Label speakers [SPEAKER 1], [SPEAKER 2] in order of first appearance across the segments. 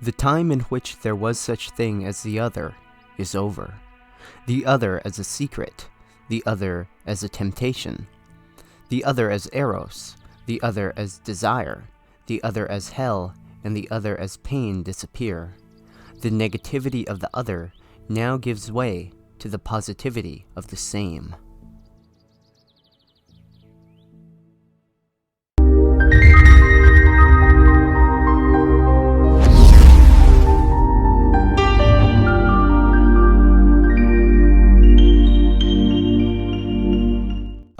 [SPEAKER 1] The time in which there was such thing as the other is over. The other as a secret, the other as a temptation, the other as Eros, the other as desire, the other as hell, and the other as pain disappear. The negativity of the other now gives way to the positivity of the same.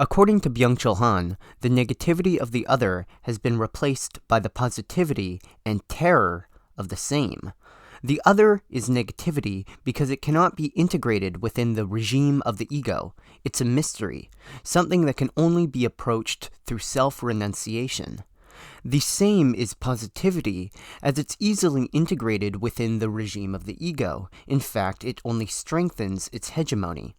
[SPEAKER 1] According to Byung-Chul, the negativity of the other has been replaced by the positivity and terror of the same. The other is negativity because it cannot be integrated within the regime of the ego. It's a mystery, something that can only be approached through self-renunciation. The same is positivity, as it's easily integrated within the regime of the ego. In fact, it only strengthens its hegemony.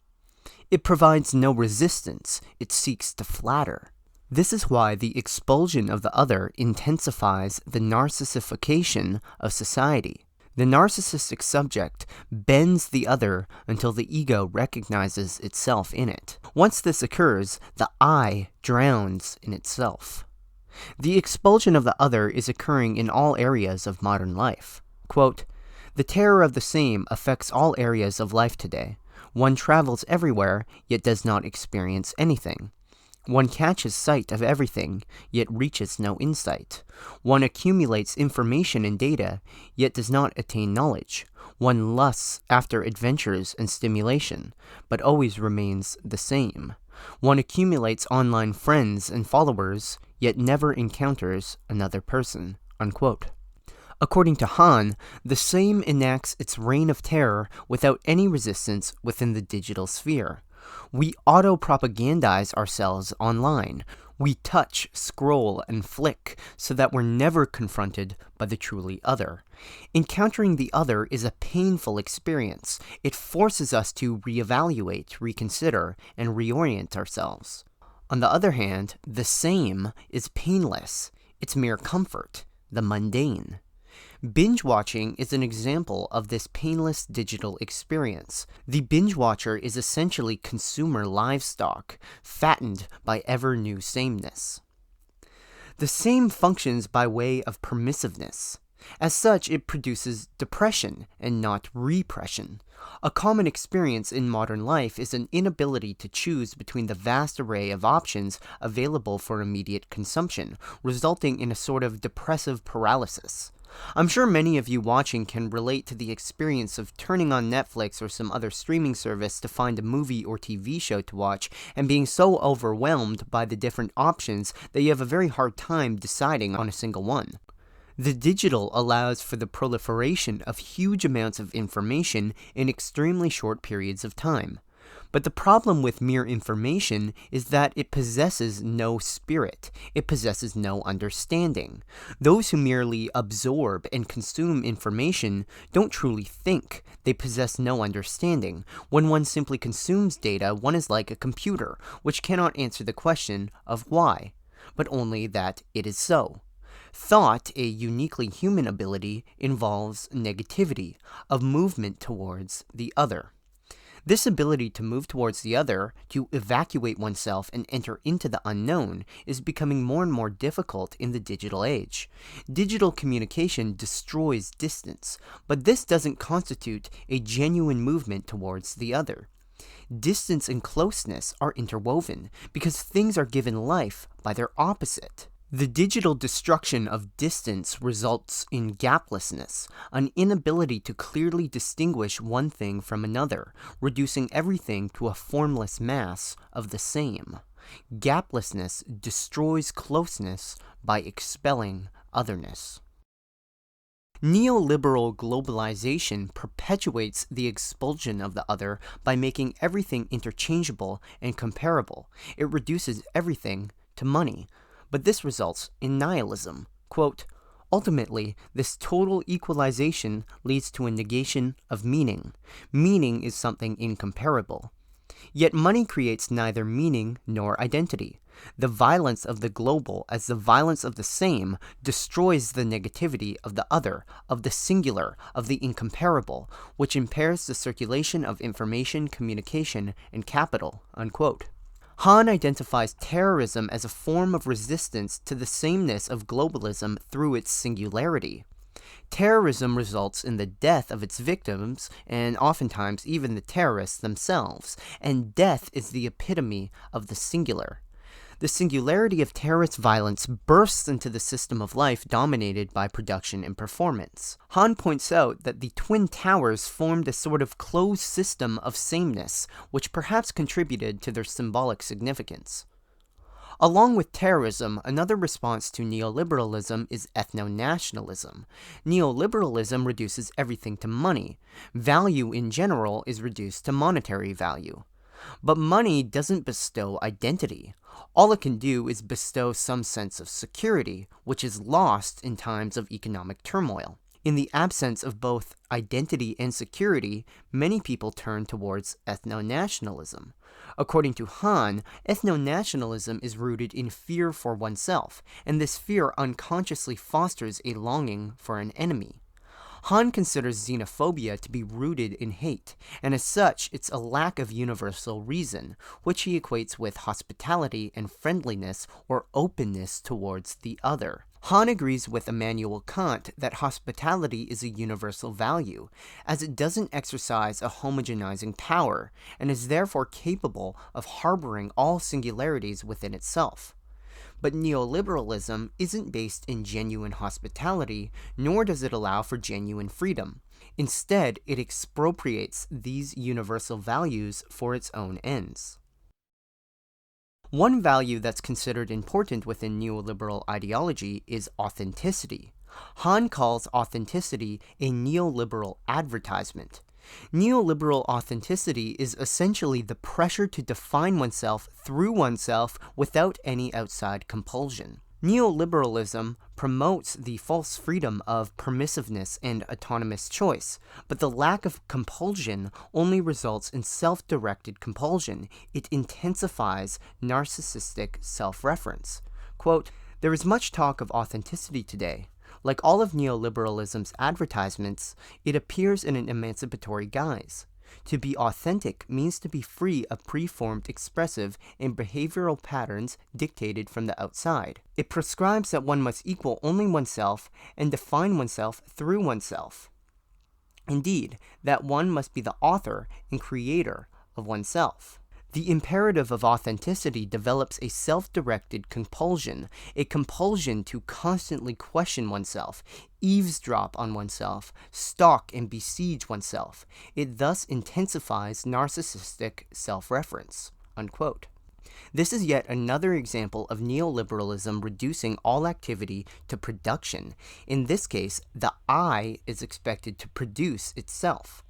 [SPEAKER 1] It provides no resistance, it seeks to flatter. This is why the expulsion of the other intensifies the narcissification of society. The narcissistic subject bends the other until the ego recognizes itself in it. Once this occurs, the I drowns in itself. The expulsion of the other is occurring in all areas of modern life. Quote, "The terror of the same affects all areas of life today. One travels everywhere, yet does not experience anything. One catches sight of everything, yet reaches no insight. One accumulates information and data, yet does not attain knowledge. One lusts after adventures and stimulation, but always remains the same. One accumulates online friends and followers, yet never encounters another person." Unquote. According to Han, the same enacts its reign of terror without any resistance within the digital sphere. We auto-propagandize ourselves online. We touch, scroll, and flick so that we're never confronted by the truly other. Encountering the other is a painful experience. It forces us to reevaluate, reconsider, and reorient ourselves. On the other hand, the same is painless. It's mere comfort, the mundane. Binge watching is an example of this painless digital experience. The binge watcher is essentially consumer livestock, fattened by ever-new sameness. The same functions by way of permissiveness. As such, it produces depression and not repression. A common experience in modern life is an inability to choose between the vast array of options available for immediate consumption, resulting in a sort of depressive paralysis. I'm sure many of you watching can relate to the experience of turning on Netflix or some other streaming service to find a movie or TV show to watch and being so overwhelmed by the different options that you have a very hard time deciding on a single one. The digital allows for the proliferation of huge amounts of information in extremely short periods of time. But the problem with mere information is that it possesses no spirit. It possesses no understanding. Those who merely absorb and consume information don't truly think. They possess no understanding. When one simply consumes data, one is like a computer, which cannot answer the question of why, but only that it is so. Thought, a uniquely human ability, involves negativity, of movement towards the other. This ability to move towards the other, to evacuate oneself and enter into the unknown, is becoming more and more difficult in the digital age. Digital communication destroys distance, but this doesn't constitute a genuine movement towards the other. Distance and closeness are interwoven because things are given life by their opposite. The digital destruction of distance results in gaplessness, an inability to clearly distinguish one thing from another, reducing everything to a formless mass of the same. Gaplessness destroys closeness by expelling otherness. Neoliberal globalization perpetuates the expulsion of the other by making everything interchangeable and comparable. It reduces everything to money. But this results in nihilism. Quote, "Ultimately, this total equalization leads to a negation of meaning. Meaning is something incomparable. Yet money creates neither meaning nor identity. The violence of the global as the violence of the same destroys the negativity of the other, of the singular, of the incomparable, which impairs the circulation of information, communication, and capital." Unquote. Hahn identifies terrorism as a form of resistance to the sameness of globalism through its singularity. Terrorism results in the death of its victims, and oftentimes even the terrorists themselves, and death is the epitome of the singular. The singularity of terrorist violence bursts into the system of life dominated by production and performance. Hahn points out that the Twin Towers formed a sort of closed system of sameness, which perhaps contributed to their symbolic significance. Along with terrorism, another response to neoliberalism is ethno-nationalism. Neoliberalism reduces everything to money. Value in general is reduced to monetary value. But money doesn't bestow identity. All it can do is bestow some sense of security, which is lost in times of economic turmoil. In the absence of both identity and security, many people turn towards ethno-nationalism. According to Hahn, ethno-nationalism is rooted in fear for oneself, and this fear unconsciously fosters a longing for an enemy. Hahn considers xenophobia to be rooted in hate, and as such, it's a lack of universal reason, which he equates with hospitality and friendliness or openness towards the other. Hahn agrees with Immanuel Kant that hospitality is a universal value, as it doesn't exercise a homogenizing power, and is therefore capable of harboring all singularities within itself. But neoliberalism isn't based in genuine hospitality, nor does it allow for genuine freedom. Instead, it expropriates these universal values for its own ends. One value that's considered important within neoliberal ideology is authenticity. Hahn calls authenticity a neoliberal advertisement. Neoliberal authenticity is essentially the pressure to define oneself through oneself without any outside compulsion. Neoliberalism promotes the false freedom of permissiveness and autonomous choice, but the lack of compulsion only results in self-directed compulsion. It intensifies narcissistic self-reference. Quote, "There is much talk of authenticity today. Like all of neoliberalism's advertisements, it appears in an emancipatory guise. To be authentic means to be free of preformed expressive and behavioral patterns dictated from the outside. It prescribes that one must equal only oneself and define oneself through oneself. Indeed, that one must be the author and creator of oneself. The imperative of authenticity develops a self-directed compulsion, a compulsion to constantly question oneself, eavesdrop on oneself, stalk and besiege oneself. It thus intensifies narcissistic self-reference." Unquote. This is yet another example of neoliberalism reducing all activity to production. In this case, the I is expected to produce itself.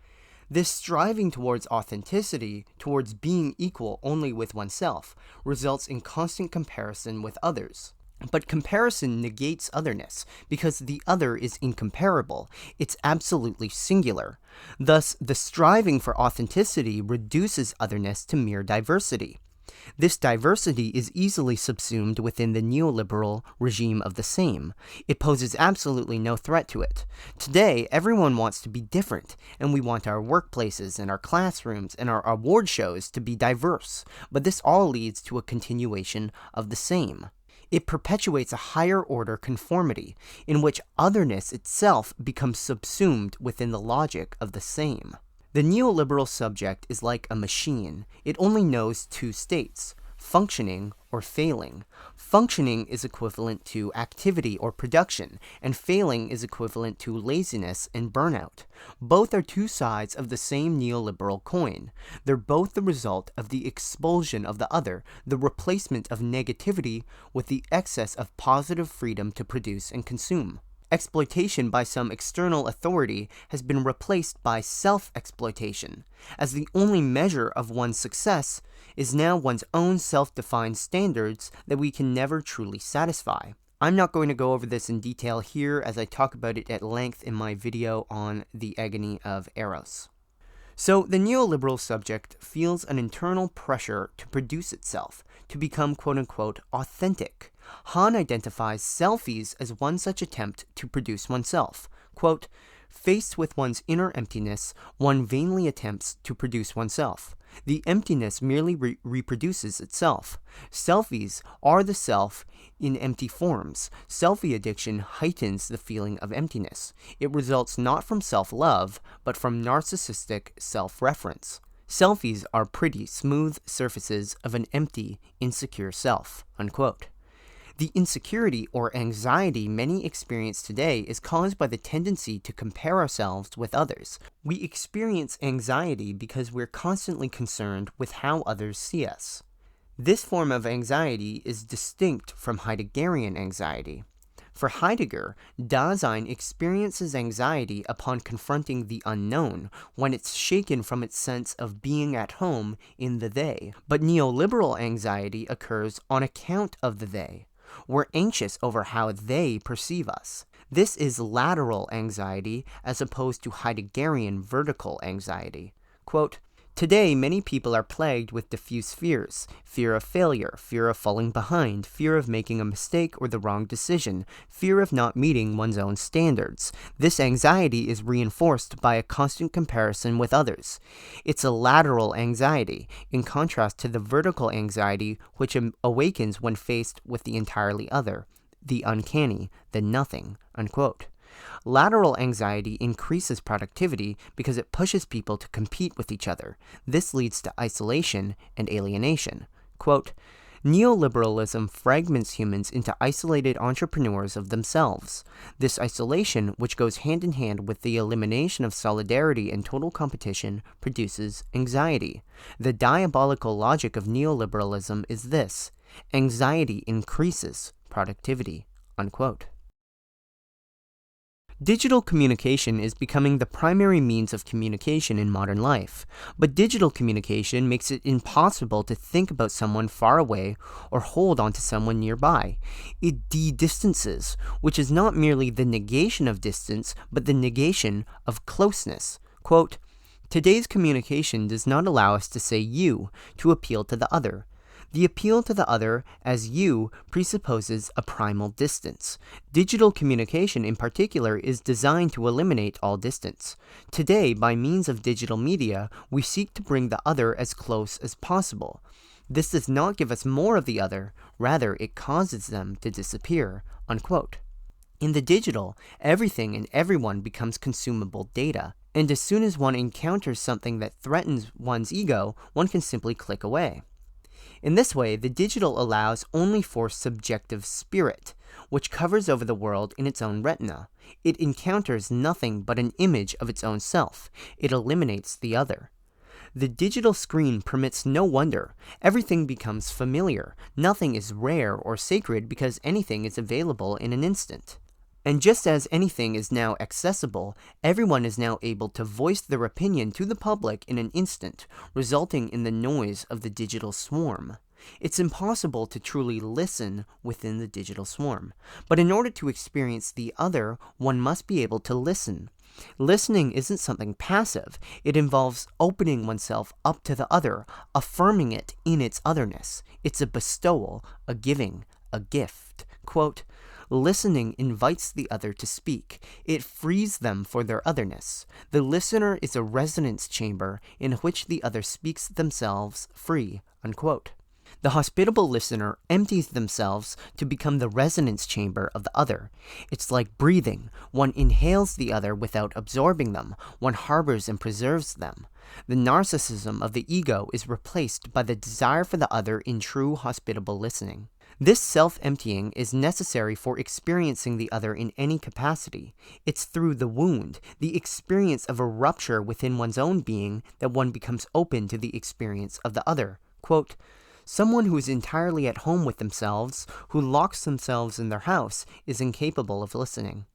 [SPEAKER 1] This striving towards authenticity, towards being equal only with oneself, results in constant comparison with others. But comparison negates otherness, because the other is incomparable, it's absolutely singular. Thus, the striving for authenticity reduces otherness to mere diversity. This diversity is easily subsumed within the neoliberal regime of the same. It poses absolutely no threat to it. Today, everyone wants to be different, and we want our workplaces and our classrooms and our award shows to be diverse, but this all leads to a continuation of the same. It perpetuates a higher order conformity, in which otherness itself becomes subsumed within the logic of the same. The neoliberal subject is like a machine. It only knows two states, functioning or failing. Functioning is equivalent to activity or production, and failing is equivalent to laziness and burnout. Both are two sides of the same neoliberal coin. They're both the result of the expulsion of the other, the replacement of negativity with the excess of positive freedom to produce and consume. Exploitation by some external authority has been replaced by self-exploitation, as the only measure of one's success is now one's own self-defined standards that we can never truly satisfy. I'm not going to go over this in detail here, as I talk about it at length in my video on the agony of Eros. So the neoliberal subject feels an internal pressure to produce itself, to become quote-unquote authentic. Han identifies selfies as one such attempt to produce oneself. Quote, faced with one's inner emptiness, one vainly attempts to produce oneself. The emptiness merely reproduces itself. Selfies are the self in empty forms. Selfie addiction heightens the feeling of emptiness. It results not from self-love, but from narcissistic self-reference. Selfies are pretty, smooth surfaces of an empty, insecure self. Unquote. The insecurity or anxiety many experience today is caused by the tendency to compare ourselves with others. We experience anxiety because we're constantly concerned with how others see us. This form of anxiety is distinct from Heideggerian anxiety. For Heidegger, Dasein experiences anxiety upon confronting the unknown, when it's shaken from its sense of being at home in the they. But neoliberal anxiety occurs on account of the they. We're anxious over how they perceive us. This is lateral anxiety as opposed to Heideggerian vertical anxiety. Quote, today, many people are plagued with diffuse fears: fear of failure, fear of falling behind, fear of making a mistake or the wrong decision, fear of not meeting one's own standards. This anxiety is reinforced by a constant comparison with others. It's a lateral anxiety, in contrast to the vertical anxiety which awakens when faced with the entirely other, the uncanny, the nothing. Unquote. Lateral anxiety increases productivity because it pushes people to compete with each other. This leads to isolation and alienation. Quote, neoliberalism fragments humans into isolated entrepreneurs of themselves. This isolation, which goes hand in hand with the elimination of solidarity and total competition, produces anxiety. The diabolical logic of neoliberalism is this: anxiety increases productivity. Unquote. Digital communication is becoming the primary means of communication in modern life, but digital communication makes it impossible to think about someone far away or hold on to someone nearby. It de-distances, which is not merely the negation of distance, but the negation of closeness. Quote, today's communication does not allow us to say you to appeal to the other. The appeal to the other as you presupposes a primal distance. Digital communication in particular is designed to eliminate all distance. Today, by means of digital media, we seek to bring the other as close as possible. This does not give us more of the other, rather it causes them to disappear. Unquote. In the digital, everything and everyone becomes consumable data, and as soon as one encounters something that threatens one's ego, one can simply click away. In this way, the digital allows only for subjective spirit, which covers over the world in its own retina. It encounters nothing but an image of its own self. It eliminates the other. The digital screen permits no wonder. Everything becomes familiar. Nothing is rare or sacred because anything is available in an instant. And just as anything is now accessible, everyone is now able to voice their opinion to the public in an instant, resulting in the noise of the digital swarm. It's impossible to truly listen within the digital swarm. But in order to experience the other, one must be able to listen. Listening isn't something passive. It involves opening oneself up to the other, affirming it in its otherness. It's a bestowal, a giving, a gift. Quote, listening invites the other to speak. It frees them for their otherness. The listener is a resonance chamber in which the other speaks themselves free. Unquote. The hospitable listener empties themselves to become the resonance chamber of the other. It's like breathing. One inhales the other without absorbing them. One harbors and preserves them. The narcissism of the ego is replaced by the desire for the other in true hospitable listening. This self-emptying is necessary for experiencing the other in any capacity. It's through the wound, the experience of a rupture within one's own being, that one becomes open to the experience of the other. Quote, someone who is entirely at home with themselves, who locks themselves in their house, is incapable of listening.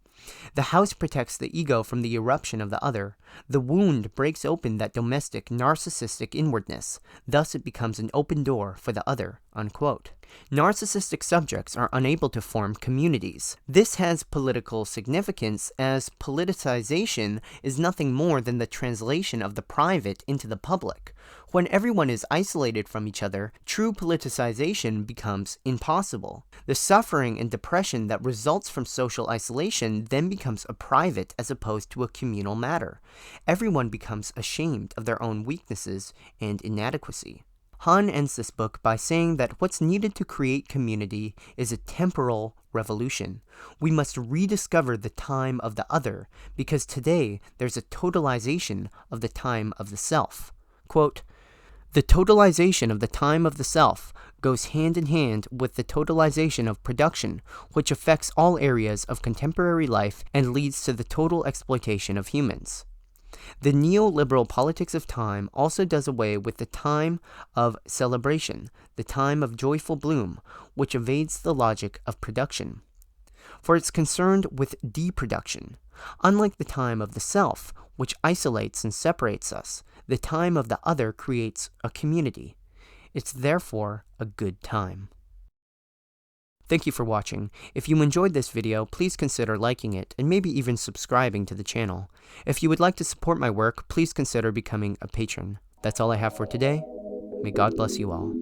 [SPEAKER 1] The house protects the ego from the eruption of the other. The wound breaks open that domestic, narcissistic inwardness. Thus it becomes an open door for the other." Unquote. Narcissistic subjects are unable to form communities. This has political significance, as politicization is nothing more than the translation of the private into the public. When everyone is isolated from each other, true politicization becomes impossible. The suffering and depression that results from social isolation then becomes a private as opposed to a communal matter. Everyone becomes ashamed of their own weaknesses and inadequacy. Han ends this book by saying that what's needed to create community is a temporal revolution. We must rediscover the time of the other, because today there's a totalization of the time of the self. Quote, "The totalization of the time of the self goes hand in hand with the totalization of production, which affects all areas of contemporary life and leads to the total exploitation of humans. The neoliberal politics of time also does away with the time of celebration, the time of joyful bloom, which evades the logic of production. For it's concerned with deproduction. Unlike the time of the self, which isolates and separates us, the time of the other creates a community. It's therefore a good time." Thank you for watching. If you enjoyed this video, please consider liking it and maybe even subscribing to the channel. If you would like to support my work, please consider becoming a patron. That's all I have for today. May God bless you all.